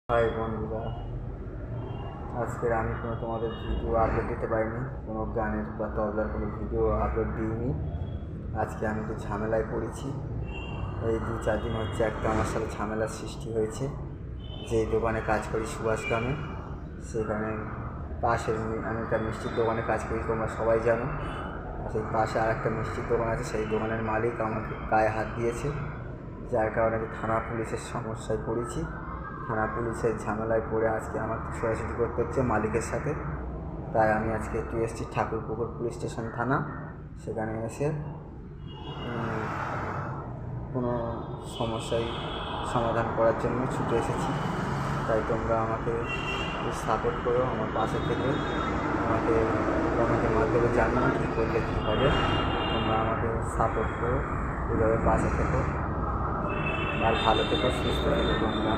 High বন্ধুরা, আজকের আমি তোমাদের ভিডিও আপলোড দিতে পারিনি, কোনো গানের বা তবলার কোনো ভিডিও আপলোড দিইনি। আজকে আমি একটু ঝামেলায় পড়েছি। এই 2-4 দিন হচ্ছে একটা আমার সাথে ঝামেলার সৃষ্টি হয়েছে। যেই দোকানে কাজ করি সুভাষগ্রামে, সেখানে পাশের আমি একটা মিষ্টির দোকানে কাজ করি, তোমরা সবাই জানো। সেই পাশে আর একটা মিষ্টির দোকান আছে, সেই দোকানের মালিক আমাকে গায়ে হাত দিয়েছে, যার কারণে আমি থানা পুলিশের সমস্যায় পড়েছি। থানা পুলিশের ঝামেলায় পড়ে আজকে আমার ছোটাছুটি করতে হচ্ছে মালিকের সাথে। তাই আমি আজকে একটু এসেছি ঠাকুরপুকুর পুলিশ স্টেশন থানা। সেখানে এসে কোনো সমস্যায় সমাধান করার জন্য ছুটে এসেছি। তাই তোমরা আমাকে সাপোর্ট করো, আমার পাশে থেকে আমাকে কমেন্টের মাধ্যমে জানাও কী করলে কী হবে। তোমরা আমাকে সাপোর্ট করো, এভাবে পাশে থেকো আর ভালো থেকো, সুস্থ থেকো তোমরা।